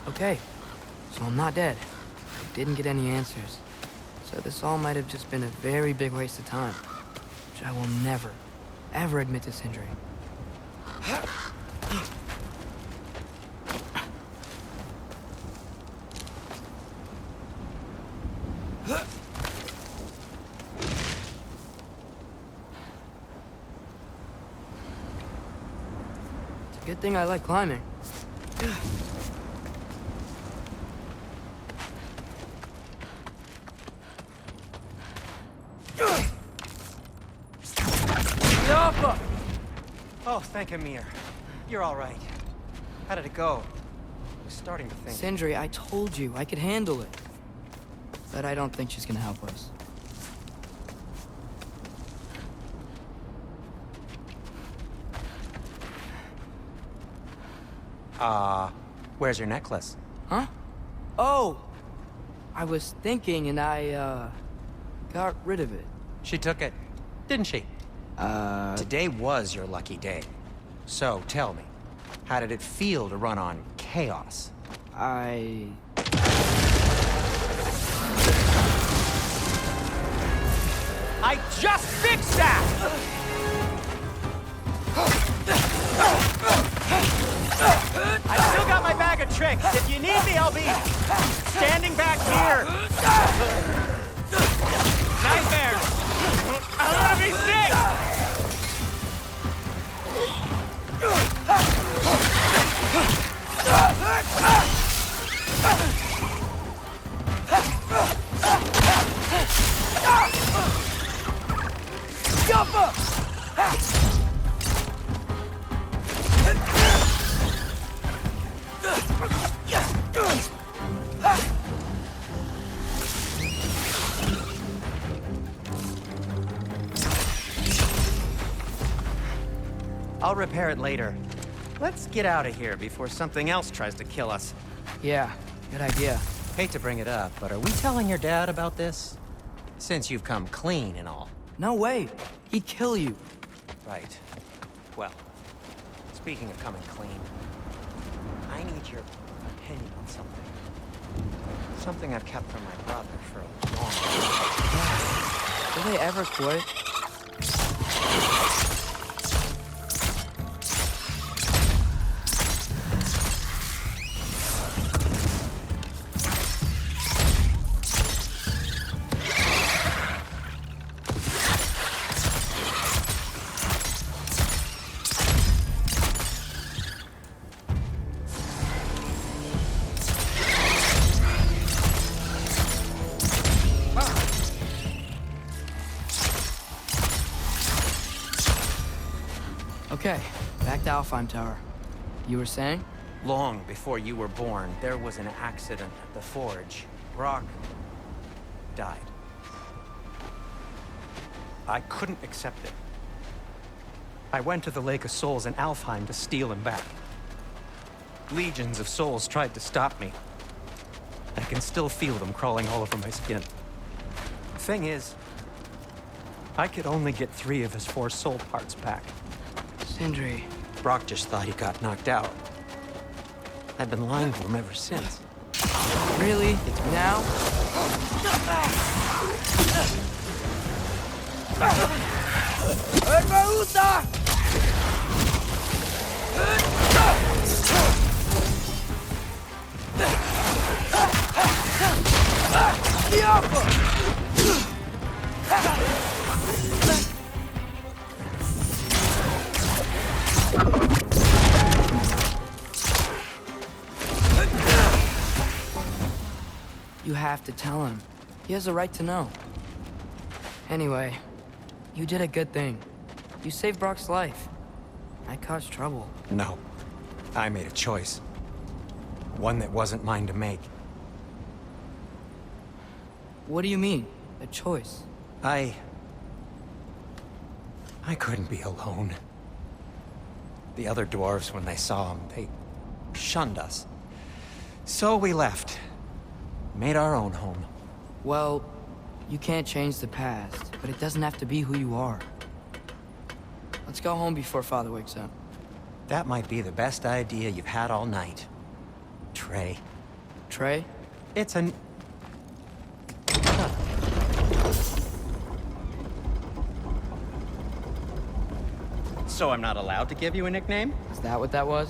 Okay, so I'm not dead. I didn't get any answers. So this all might have just been a very big waste of time, which I will never, ever admit to Sindri. It's a good thing I like climbing. Oh, thank Amir. You're all right. How did it go? I was starting to think... Sindri, I told you I could handle it. But I don't think she's gonna help us. Where's your necklace? Huh? Oh! I was thinking and I, got rid of it. She took it, didn't she? Today was your lucky day. So, tell me, how did it feel to run on chaos? I just fixed that! I still got my bag of tricks. If you need me, I'll be standing back here. Nightmare! I want to be sick! I'll repair it later. Let's get out of here before something else tries to kill us. Yeah, good idea. Hate to bring it up, but are we telling your dad about this? Since you've come clean and all. No way. He'd kill you. Right. Well, speaking of coming clean, I need your opinion on something. Something I've kept from my brother for a long time. Will they ever quit? Okay, back to Alfheim Tower. You were saying? Long before you were born, there was an accident at the forge. Brock died. I couldn't accept it. I went to the Lake of Souls in Alfheim to steal him back. Legions of souls tried to stop me. I can still feel them crawling all over my skin. The thing is, I could only get 3 of his 4 soul parts back. Sindri. Brock just thought he got knocked out. I've been lying to him ever since. Really? Now? The Alpha! have to tell him. He has a right to know. Anyway, you did a good thing. You saved Brock's life. I caused trouble. No. I made a choice. One that wasn't mine to make. What do you mean, a choice? I couldn't be alone. The other dwarves, when they saw him, they shunned us. So we left. Made our own home. Well, you can't change the past, but it doesn't have to be who you are. Let's go home before Father wakes up. That might be the best idea you've had all night. Trey. Trey? It's an... So I'm not allowed to give you a nickname? Is that what that was?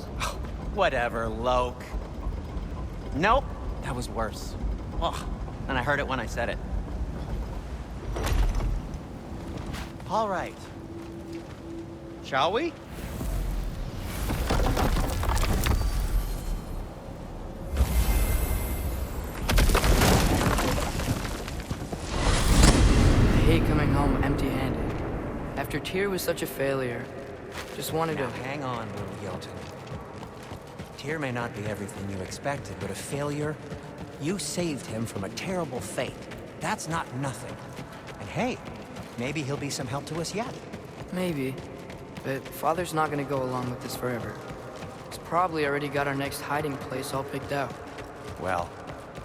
Whatever, Loke. Nope, that was worse. Ugh, and I heard it when I said it. All right. Shall we? I hate coming home empty-handed. After Tyr was such a failure, just wanted Now, to... hang on, little Jotun. Tyr may not be everything you expected, but a failure? You saved him from a terrible fate. That's not nothing. And hey, maybe he'll be some help to us yet. Maybe. But Father's not gonna go along with this forever. He's probably already got our next hiding place all picked out. Well,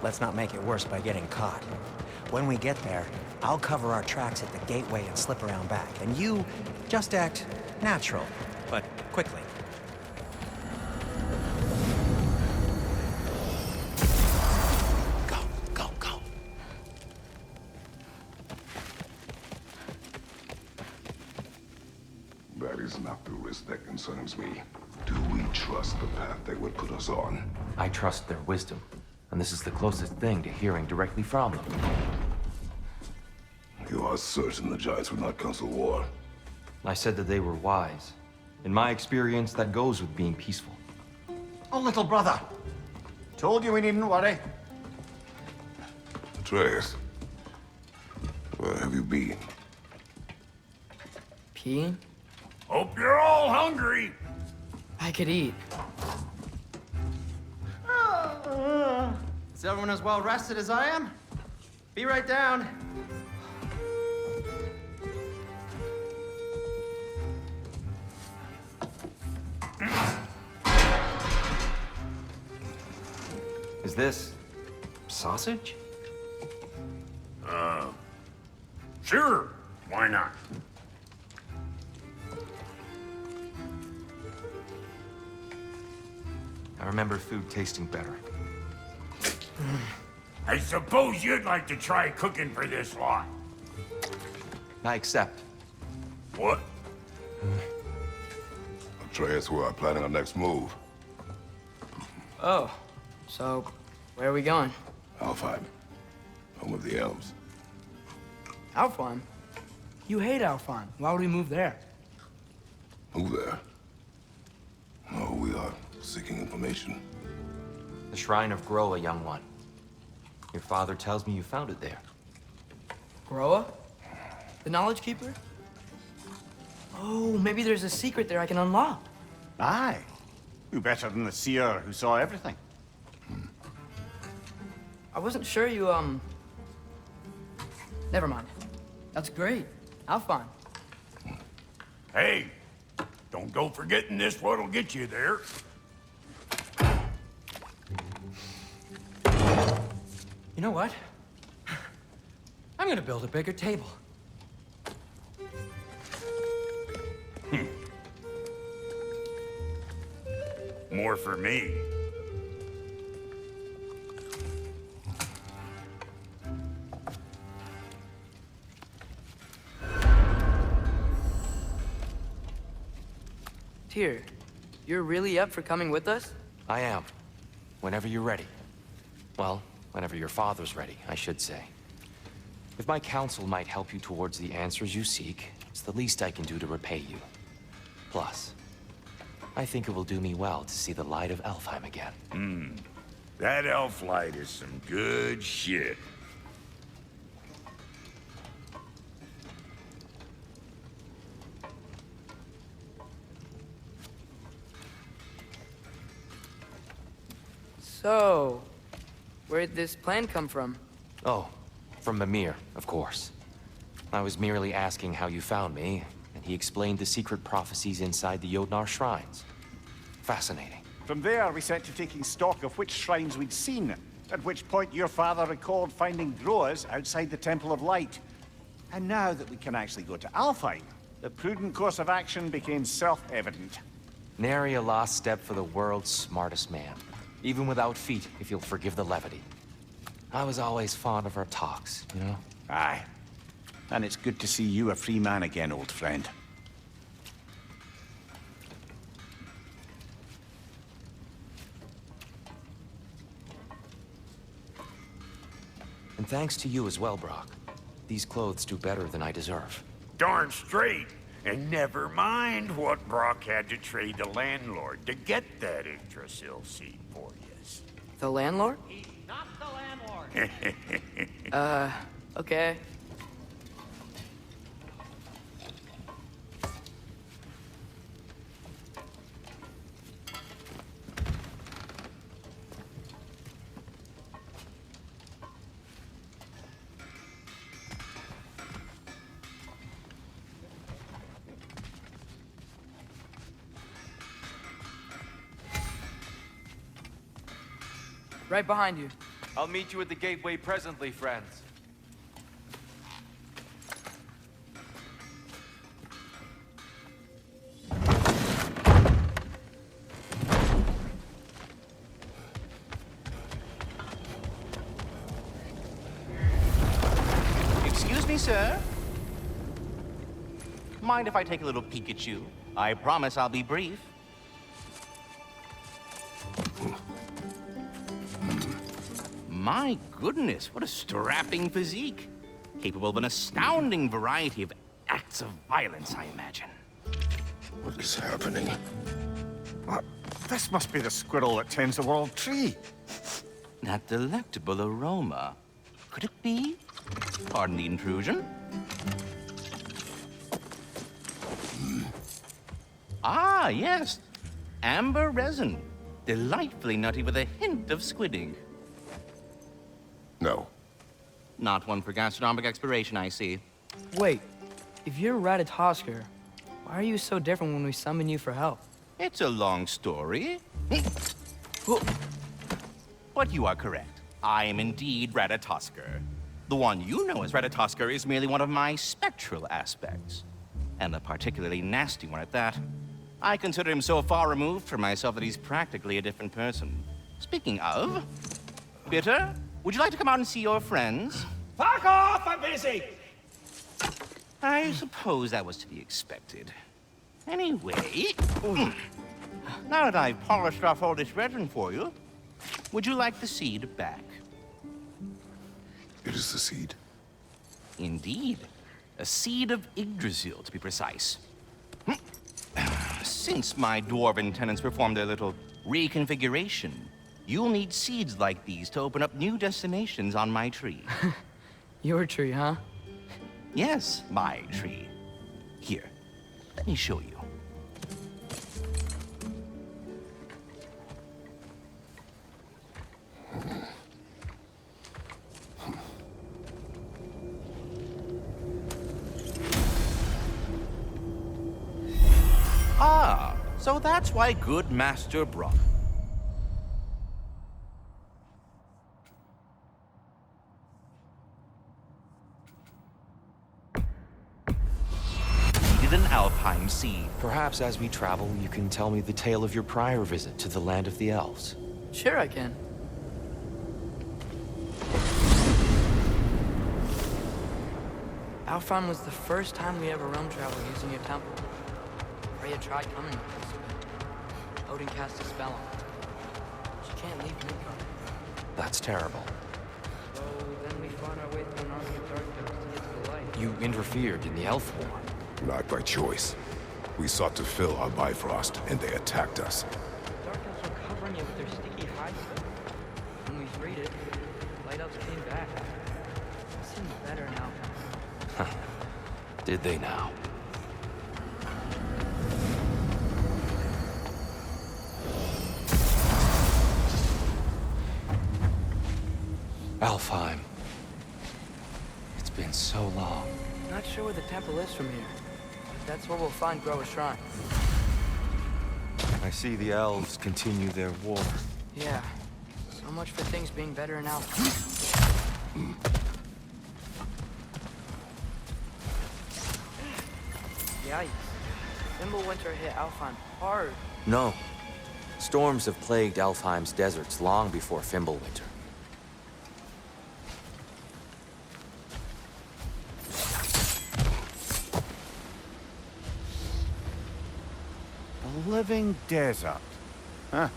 let's not make it worse by getting caught. When we get there, I'll cover our tracks at the gateway and slip around back. And you just act natural, but quickly. Go, go, go. That is not the risk that concerns me. Do we trust the path they would put us on? I trust their wisdom, and this is the closest thing to hearing directly from them. You are certain the Giants would not counsel war? I said that they were wise. In my experience, that goes with being peaceful. Oh, little brother. Told you we needn't worry. Atreus, where have you been? Peeing? Hope you're all hungry. I could eat. Is everyone as well rested as I am? Be right down. Is this sausage? Sure. Why not? I remember food tasting better. I suppose you'd like to try cooking for this lot. I accept. What? Atreus, we are planning our next move. Oh, so where are we going? Alfheim, home of the elves. Alfheim? You hate Alfheim. Why would we move there? Move there? No, we are seeking information. The Shrine of Groa, young one. Your father tells me you found it there. Groa? The Knowledge Keeper? Oh, maybe there's a secret there I can unlock. Aye. Who better than the seer who saw everything? I wasn't sure you, Never mind. That's great. Alfheim. Hey, don't go forgetting this what'll get you there. You know what? I'm gonna build a bigger table. More for me. Tyr, you're really up for coming with us? I am. Whenever you're ready. Well, whenever your father's ready, I should say. If my counsel might help you towards the answers you seek, it's the least I can do to repay you. Plus, I think it will do me well to see the light of Alfheim again. That elf light is some good shit. So, where'd this plan come from? Oh, from Mimir, of course. I was merely asking how you found me, and he explained the secret prophecies inside the Jotnar shrines. Fascinating. From there, we set to taking stock of which shrines we'd seen, at which point your father recalled finding Droas outside the Temple of Light. And now that we can actually go to Alfheim, the prudent course of action became self-evident. Nary a lost step for the world's smartest man. Even without feet, if you'll forgive the levity. I was always fond of our talks, you know? Aye. And it's good to see you a free man again, old friend. And thanks to you as well, Brock. These clothes do better than I deserve. Darn straight. And never mind what Brock had to trade the landlord to get that Yggdrasil seed for yous. The landlord? He's not the landlord. Okay. Right behind you. I'll meet you at the gateway presently, friends. Excuse me, sir. Mind if I take a little peek at you? I promise I'll be brief. My goodness, what a strapping physique. Capable of an astounding variety of acts of violence, I imagine. What is happening? What? This must be the squirrel that tends the world tree. That delectable aroma. Could it be? Pardon the intrusion. Ah, yes. Amber resin. Delightfully nutty with a hint of squidding. No. Not one for gastronomic exploration, I see. Wait, if you're Ratatosker, why are you so different when we summon you for help? It's a long story. But you are correct. I am indeed Ratatosker. The one you know as Ratatosker is merely one of my spectral aspects. And a particularly nasty one at that. I consider him so far removed from myself that he's practically a different person. Speaking of... Bitter, would you like to come out and see your friends? Fuck off! I'm busy! I suppose that was to be expected. Anyway... Now that I've polished off all this resin for you, would you like the seed back? It is the seed. Indeed. A seed of Yggdrasil, to be precise. Since my dwarven tenants performed their little reconfiguration, you'll need seeds like these to open up new destinations on my tree. Your tree, huh? Yes, my tree. Here, let me show you. Ah, so that's why good Master Brock. Needed an Alfheim seed. Perhaps as we travel, you can tell me the tale of your prior visit to the land of the elves. Sure I can. Alfheim was the first time we ever realm traveled using your temple. Freya tried coming with us, but Odin cast a spell on her. She can't leave Midgard. That's terrible. So then we fought our way through an army of dark elves to get to the light. You interfered in the elf war. Not by choice. We sought to fill our Bifrost, and they attacked us. Dark elves were covering you with their sticky hides. Did they now? Alfheim. It's been so long. Not sure where the temple is from here. That's where we'll find Groa's shrine. I see the elves continue their war. Yeah. So much for things being better in Alfheim. Yikes. Winter hit Alfheim hard. No. Storms have plagued Alfheim's deserts long before Fimbulwinter. A living desert. Huh?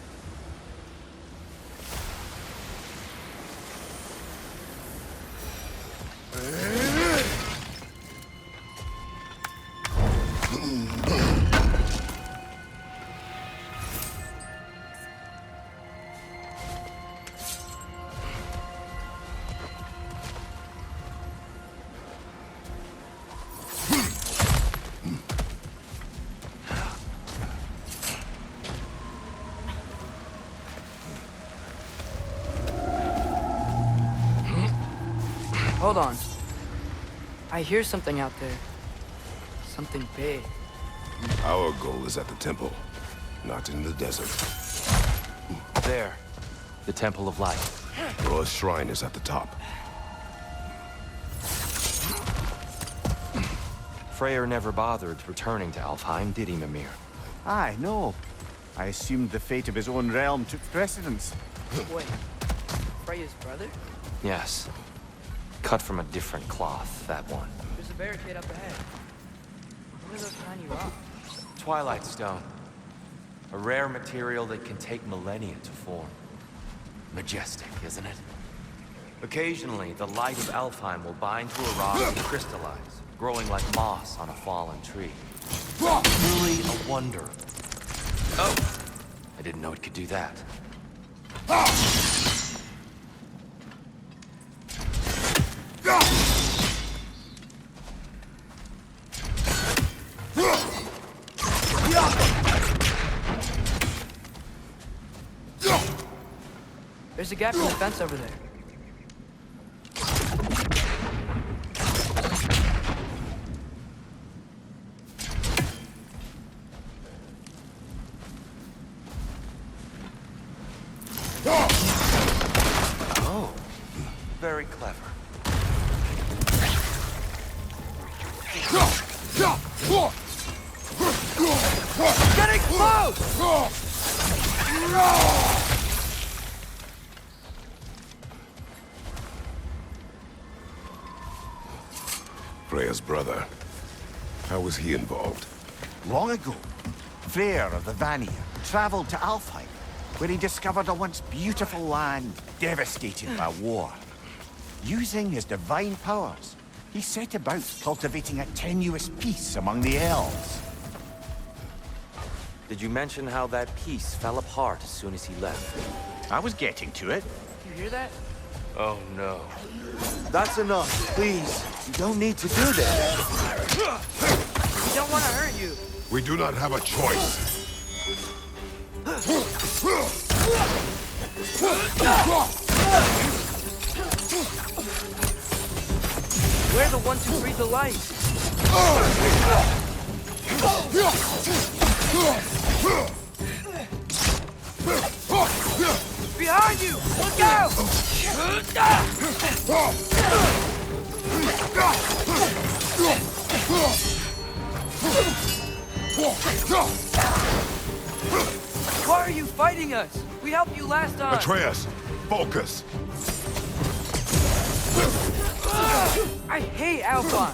Hold on. I hear something out there. Something big. Our goal is at the temple, not in the desert. There. The Temple of Light. Groa's shrine is at the top. Freyr never bothered returning to Alfheim, did he, Mimir? Aye, no. I assumed the fate of his own realm took precedence. Wait. Freya's brother? Yes. Cut from a different cloth, that one. There's a barricade up ahead. What are those tiny rocks? Twilight Stone. A rare material that can take millennia to form. Majestic, isn't it? Occasionally, the light of Alfheim will bind to a rock and crystallize, growing like moss on a fallen tree. Truly a wonder. Oh! I didn't know it could do that. There's a gap in the fence over there. Oh, very clever. Getting close! Freya's brother. How was he involved? Long ago, Freyr of the Vanir traveled to Alfheim, where he discovered a once beautiful land devastated by war. Using his divine powers, he set about cultivating a tenuous peace among the elves. Did you mention how that piece fell apart as soon as he left? I was getting to it. You hear that? Oh no. That's enough, please. You don't need to do this. We don't want to hurt you. We do not have a choice. We're the ones who breathe the light. Behind you! Look out! Why are you fighting us? We helped you last time. Atreus, focus. I hate Alpha.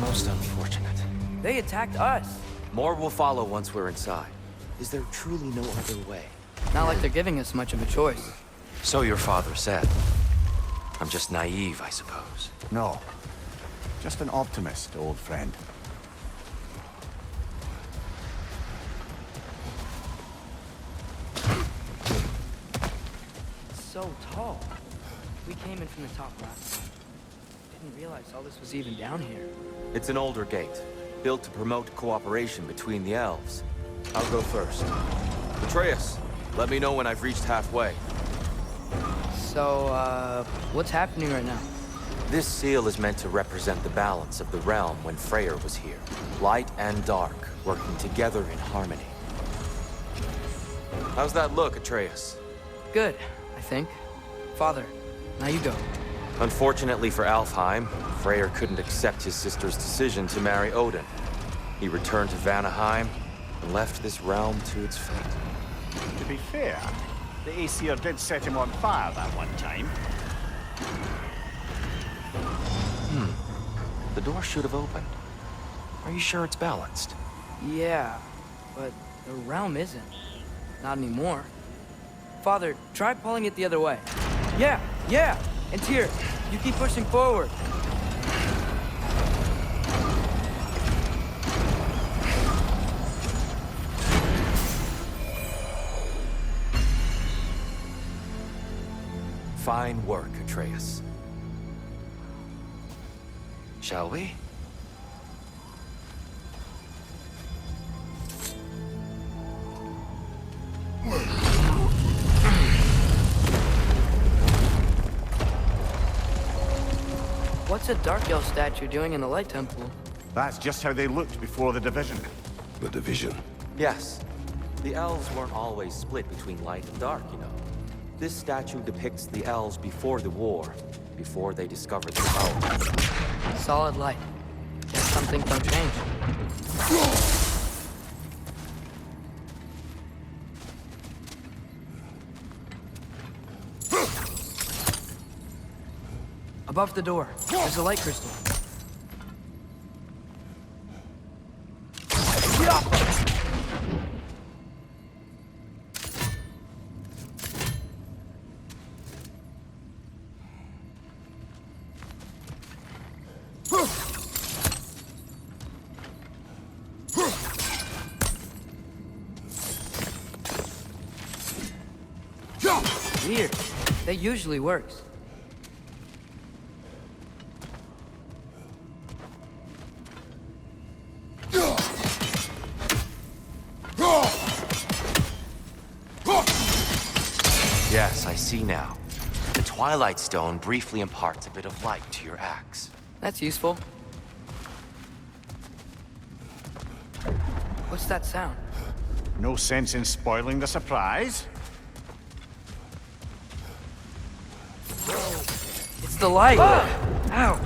Most unfortunate. They attacked us. More will follow once we're inside. Is there truly no other way? Not like they're giving us much of a choice. So your father said. I'm just naive, I suppose. No. Just an optimist, old friend. So tall. We came in from the top last time. Didn't realize all this was even down here. It's an older gate, built to promote cooperation between the elves. I'll go first. Atreus, let me know when I've reached halfway. So, what's happening right now? This seal is meant to represent the balance of the realm when Freyr was here. Light and dark, working together in harmony. How's that look, Atreus? Good, I think. Father, now you go. Unfortunately for Alfheim, Freyr couldn't accept his sister's decision to marry Odin. He returned to Vanaheim and left this realm to its fate. To be fair, the Aesir did set him on fire that one time. The door should have opened. Are you sure it's balanced? Yeah, but the realm isn't. Not anymore. Father, try pulling it the other way. Yeah! And Tyr, you keep pushing forward. Fine work, Atreus. Shall we? What's a Dark Elf statue doing in the Light Temple? That's just how they looked before the division. The division. Yes. The elves weren't always split between light and dark, you know. This statue depicts the elves before the war, before they discovered the power. Solid light. Guess some things don't change. Above the door, there's a light crystal. Weird. That usually works. Yes, I see now. The Twilight Stone briefly imparts a bit of light to your axe. That's useful. What's that sound? No sense in spoiling the surprise. It's the light! Ow!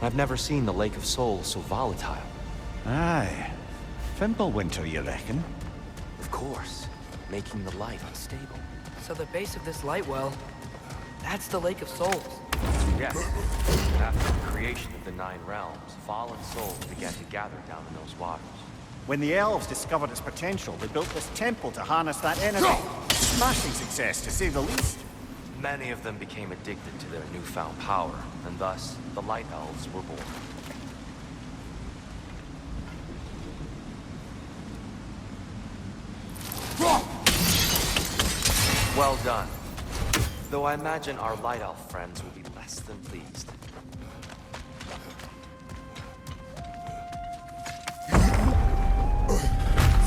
I've never seen the Lake of Souls so volatile. Aye. Fimbulwinter, you reckon? Of course, making the light unstable. So the base of this light well, that's the Lake of Souls. Yes. After the creation of the Nine Realms, fallen souls began to gather down in those waters. When the elves discovered its potential, they built this temple to harness that energy. Smashing success, to say the least. Many of them became addicted to their newfound power, and thus, the Light Elves were born. Well done. Though I imagine our Light Elf friends will be less than pleased.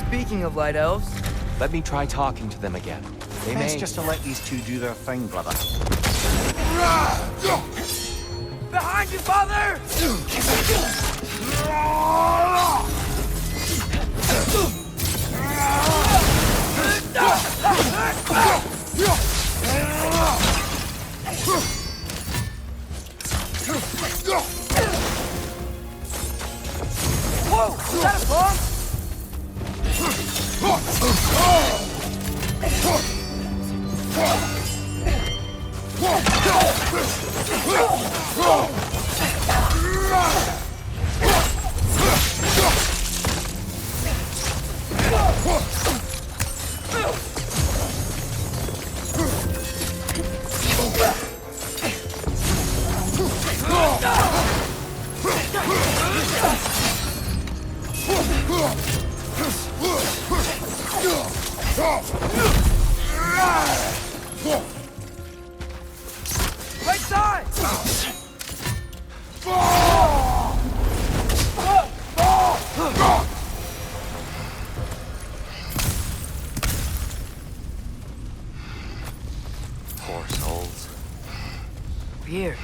Speaking of light elves, Let me try talking to them again. They Best may... just to let these two do their thing, brother. behind you, Father! Whoa! Is that a bomb? Right side! Poor souls. Here.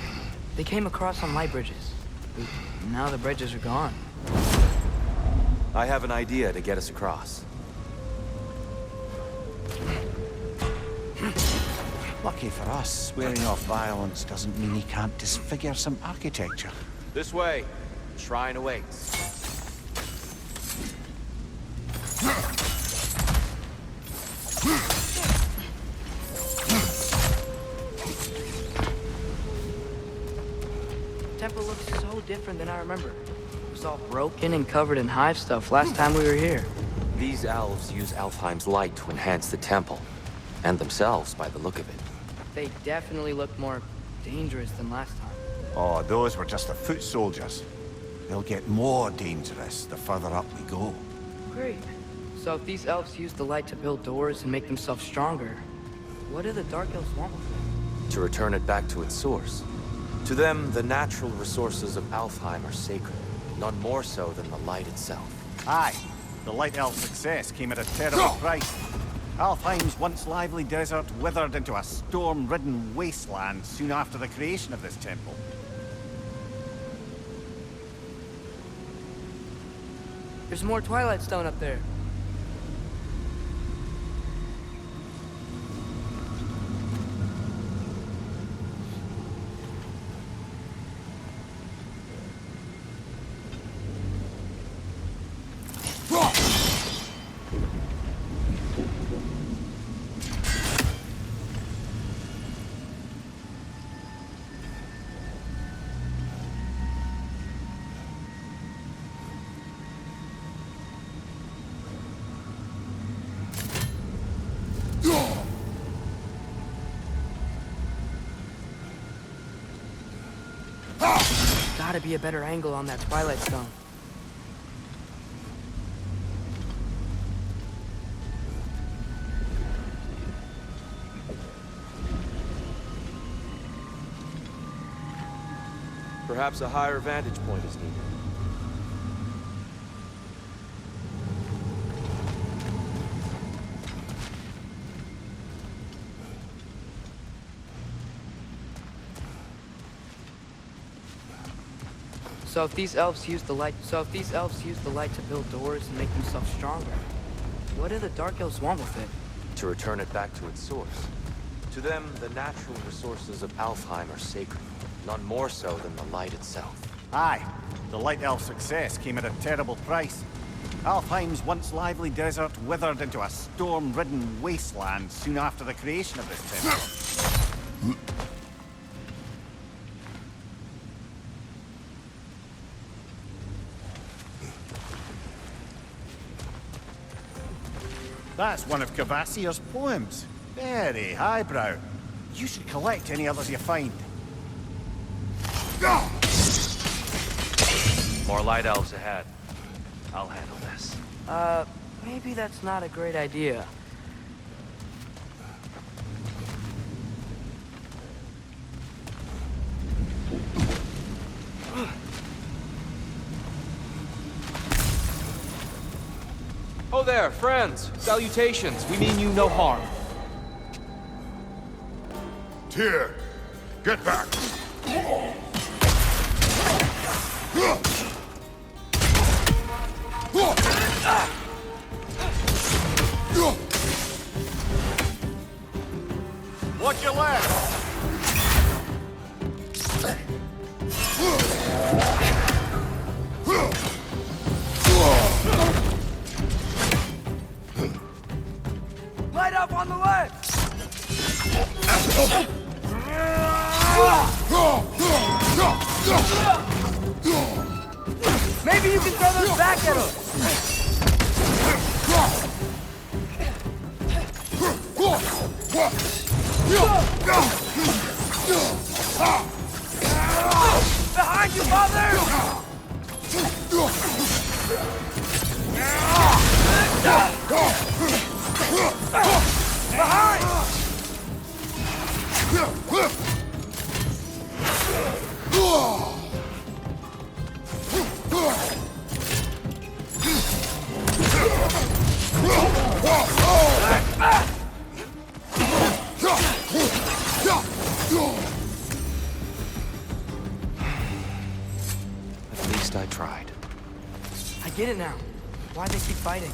They came across on light bridges. But now the bridges are gone. I have an idea to get us across. Lucky for us, swearing off violence doesn't mean he can't disfigure some architecture. This way. The shrine awaits. The temple looks so different than I remember. It was all broken and covered in hive stuff last time we were here. These elves use Alfheim's light to enhance the temple. And themselves, by the look of it. They definitely look more dangerous than last time. Oh, those were just the foot soldiers. They'll get more dangerous the further up we go. Great. So if these elves use the light to build doors and make themselves stronger, what do the Dark Elves want with it? To return it back to its source. To them, the natural resources of Alfheim are sacred, none more so than the light itself. Aye, the Light Elf success came at a terrible price. Alfheim's once lively desert withered into a storm-ridden wasteland soon after the creation of this temple. There's more Twilight Stone up there. Gotta be a better angle on that Twilight Stone. Perhaps a higher vantage point is needed. So if these elves use the light to build doors and make themselves stronger, what do the Dark Elves want with it? To return it back to its source. To them, the natural resources of Alfheim are sacred, none more so than the light itself. Aye, the Light Elf success came at a terrible price. Alfheim's once lively desert withered into a storm-ridden wasteland soon after the creation of this temple. That's one of Cavassier's poems. Very highbrow. You should collect any others you find. More light elves ahead. I'll handle this. Maybe that's not a great idea. Oh there, friends. Salutations. We mean you no harm. Tyr, get back! Watch your left! Light up on the left! Maybe you can throw those back at him! Behind you, father! get it now. Why they keep fighting.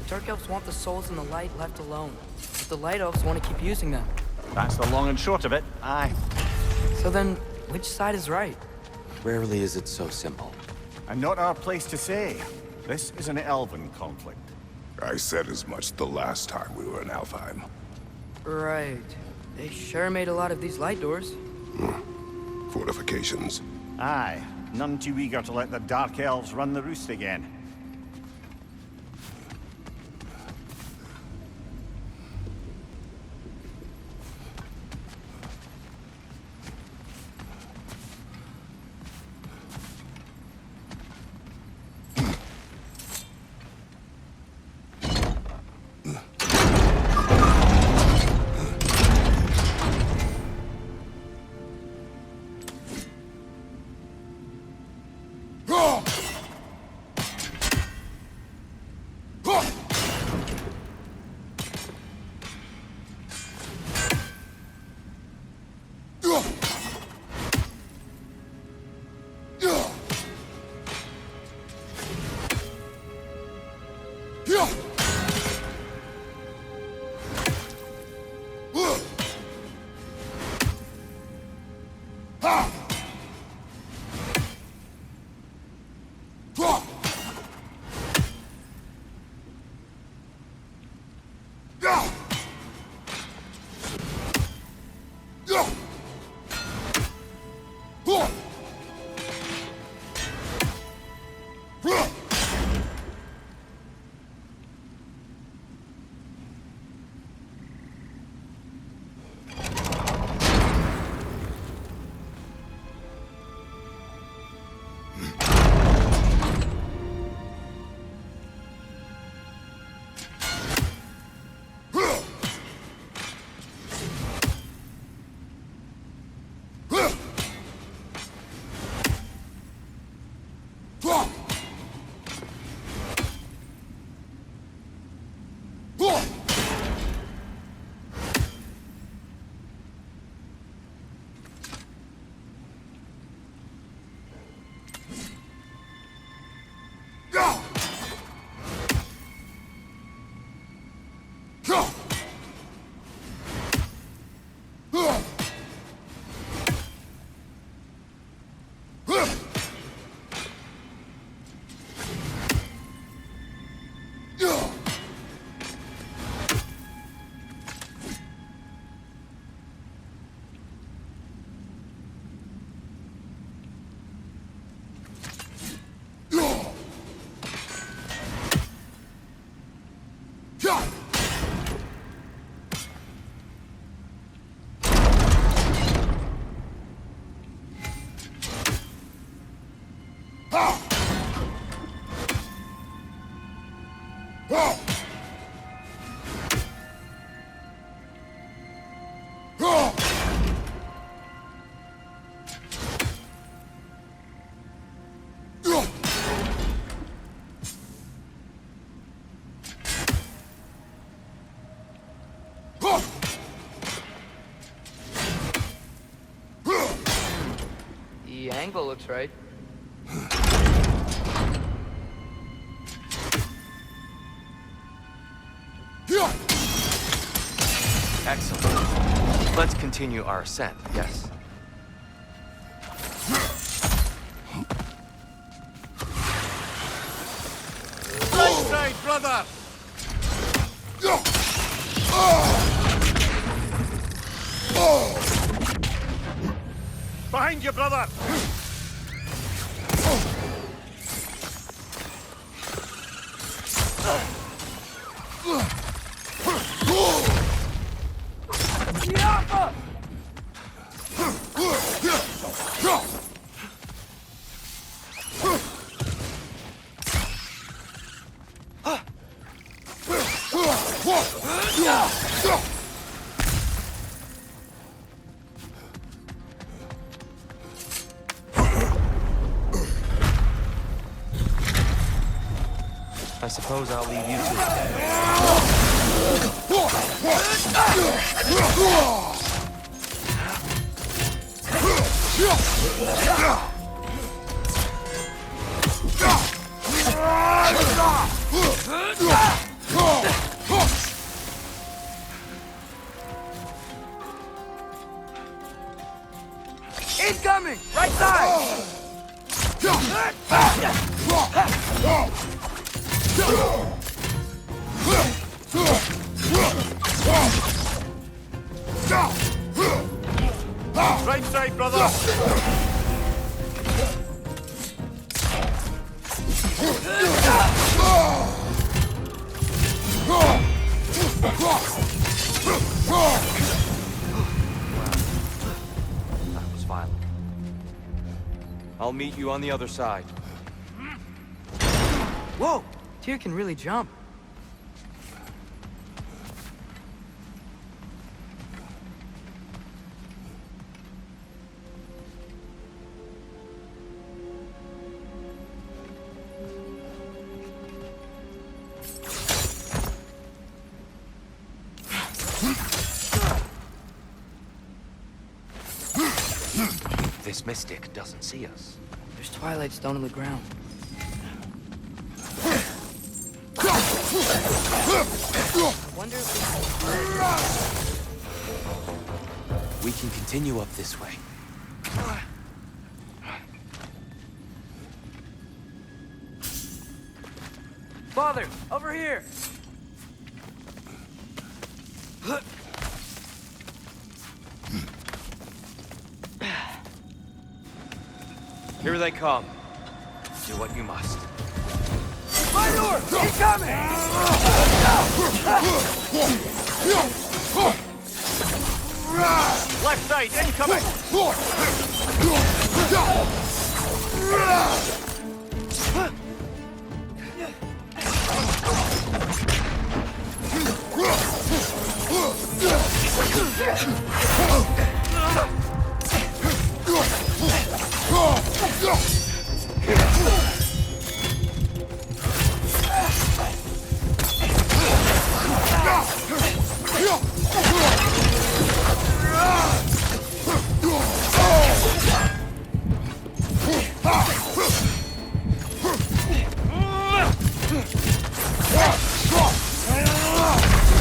The Dark Elves want the souls in the light left alone. But the Light Elves want to keep using them. That's the long and short of it. Aye. So then, which side is right? Rarely is it so simple. And not our place to say. This is an elven conflict. I said as much the last time we were in Alfheim. Right. They sure made a lot of these light doors. Fortifications. Aye. None too eager to let the Dark Elves run the roost again. The angle looks right. Excellent. Let's continue our ascent, yes? Right side, brother! Behind you, brother! I suppose I'll leave you to it. Incoming! Right side! Right side, brother! That was violent. I'll meet you on the other side. Whoa! Tyr can really jump. This mystic doesn't see us. There's Twilight Stone on the ground. I wonder if We can continue up this way. Father, over here! Here they come. Do what you must. My door! Incoming! Left side, incoming!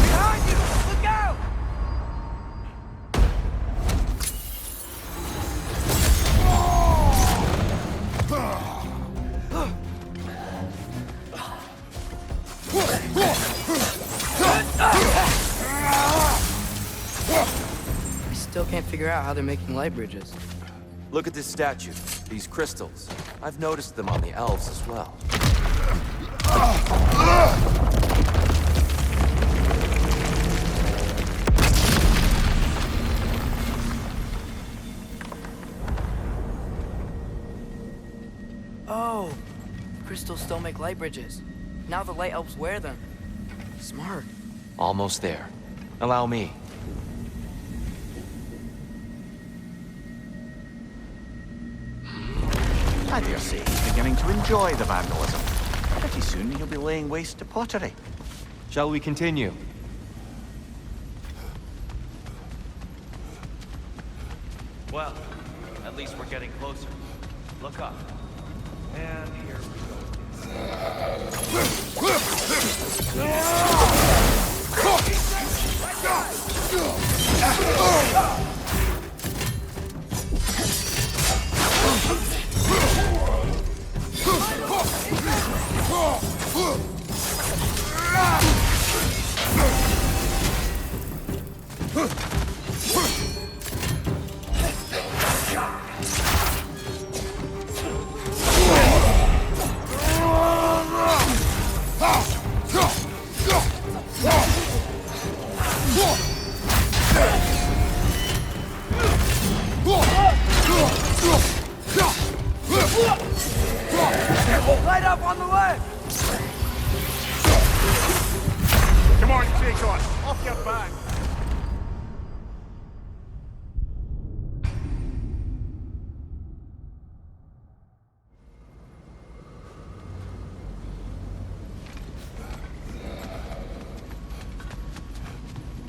Behind you! Look out! I still can't figure out how they're making light bridges. Look at this statue. These crystals. I've noticed them on the elves as well. Oh, crystals still make light bridges. Now the light elves wear them. Smart. Almost there. Allow me. I dare say he's beginning to enjoy the vandalism. Pretty soon he'll be laying waste to pottery. Shall we continue? Well, at least we're getting closer. Look up. And here we go. Light up on the left! Come on, take on. Off your back.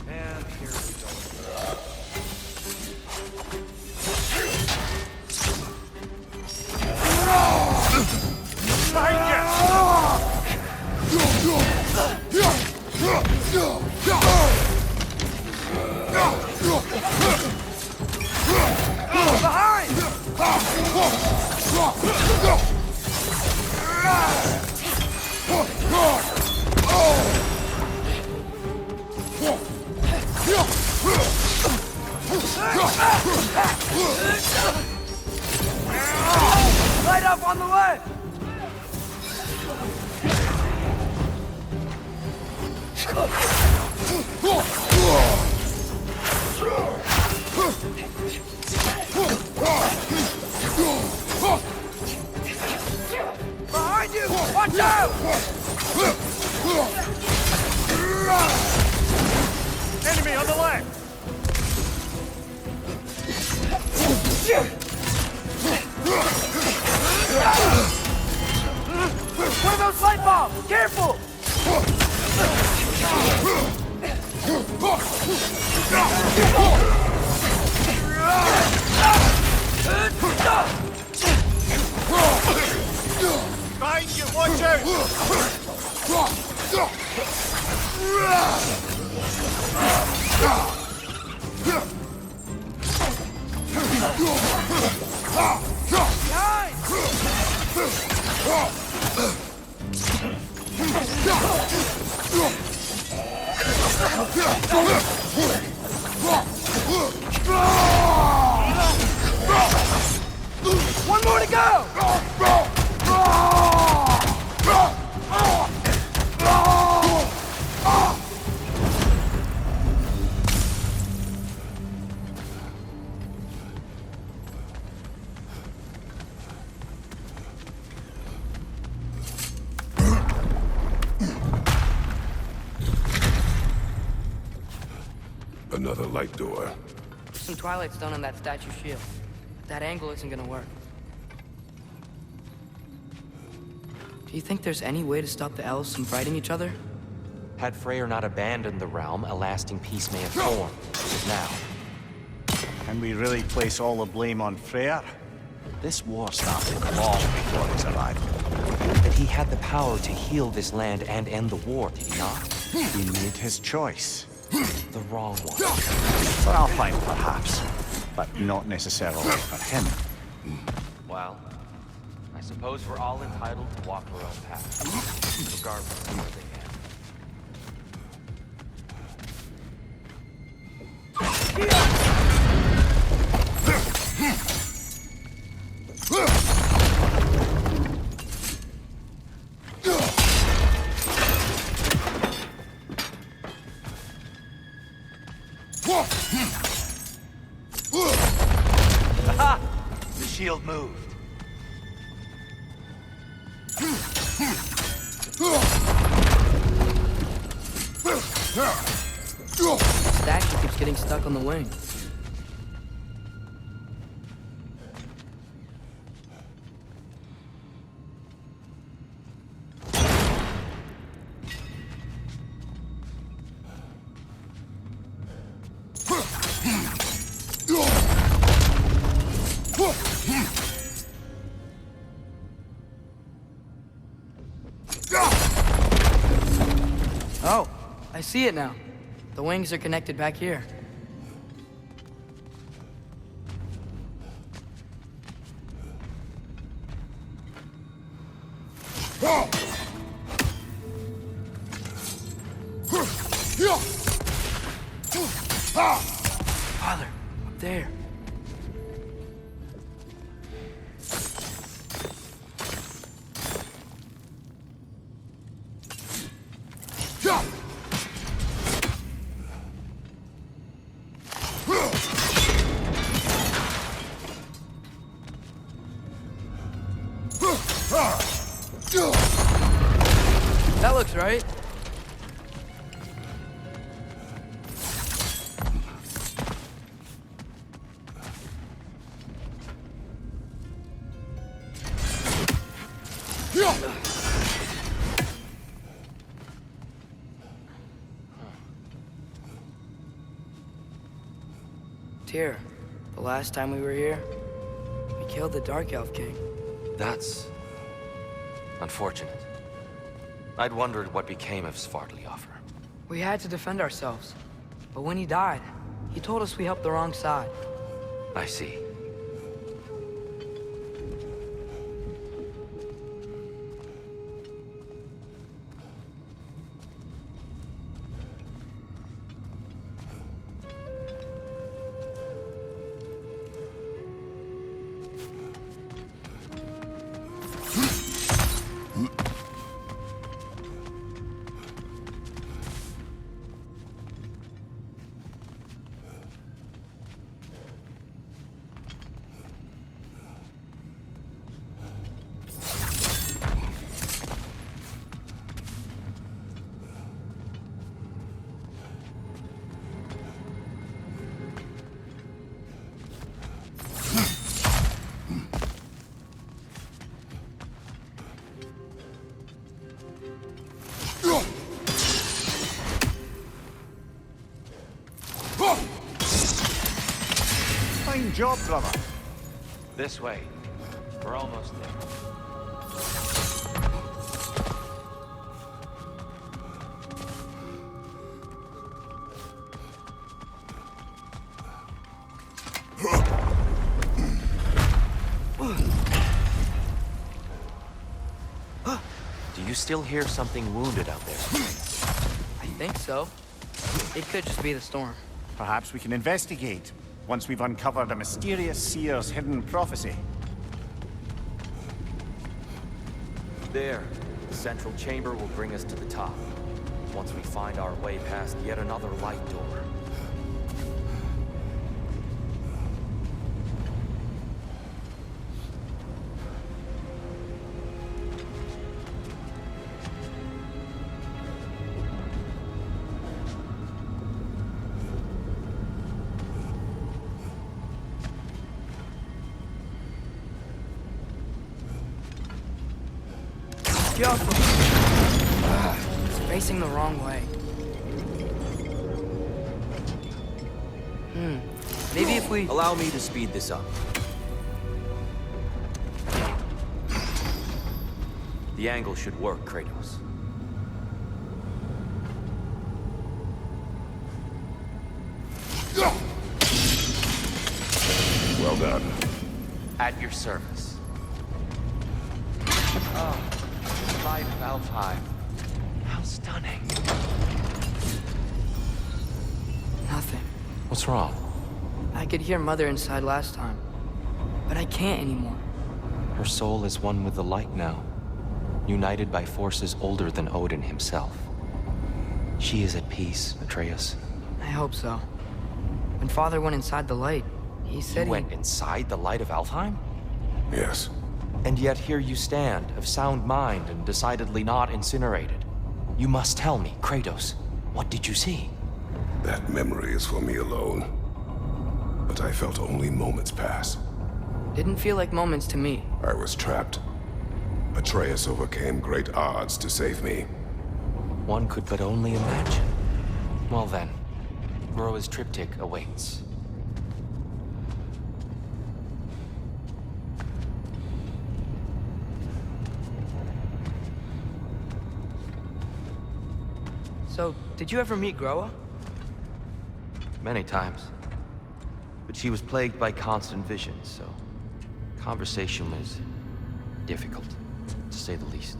And here we go. Behind you! Light up on the left! Behind you! Watch out! Enemy on the left! One of those light bulbs! Careful! Behind you! Watch out! One more to go! Another light door. Some Twilight Stone on that statue shield. That angle isn't gonna work. Do you think there's any way to stop the elves from fighting each other? Had Freyr not abandoned the realm, a lasting peace may have formed. Now, Can we really place all the blame on Freyr? This war started long before his arrival. that he had the power to heal this land and end the war, did he not? He made his choice. The wrong one. For Alfheim, perhaps, but not necessarily for him. Well, I suppose we're all entitled to walk our own path, regardless of where they end. Aha! The shield moved. Statue keeps getting stuck on the wing. Oh, I see it now. The wings are connected back here. Father, up there. That looks right. Tyr, the last time we were here, we killed the Dark Elf King. That's unfortunate. I'd wondered what became of Svartalfur. We had to defend ourselves. But when he died, he told us we helped the wrong side. I see. Fine job, brother. This way. We're almost there. Do you still hear something wounded out there? I think so. It could just be the storm. Perhaps we can investigate, once we've uncovered a mysterious seer's hidden prophecy. There. The central chamber will bring us to the top. Once we find our way past yet another light door. Careful. It's facing the wrong way. Maybe if we... Allow me to speed this up. The angle should work, Kratos. Well done. At your service. Oh, the light of Alfheim. How stunning. Nothing. What's wrong? I could hear Mother inside last time, but I can't anymore. Her soul is one with the light now, united by forces older than Odin himself. She is at peace, Atreus. I hope so. When Father went inside the light, he said You went inside the light of Alfheim? Yes. And yet here you stand, of sound mind and decidedly not incinerated. You must tell me, Kratos, what did you see? That memory is for me alone. But I felt only moments pass. Didn't feel like moments to me. I was trapped. Atreus overcame great odds to save me. One could but only imagine. Well then, Groa's triptych awaits. So, did you ever meet Groa? Many times. But she was plagued by constant visions, so conversation was difficult, to say the least.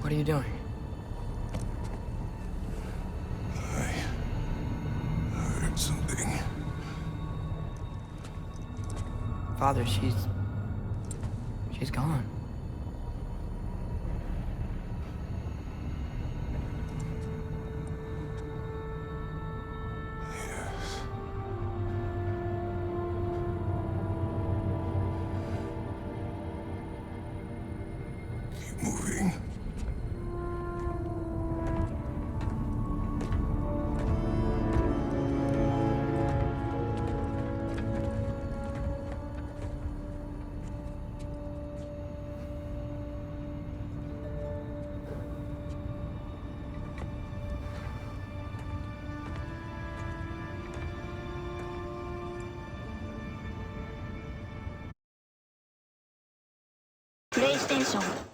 What are you doing? I heard something. Father, she's She's gone. Yes. Keep moving. PlayStation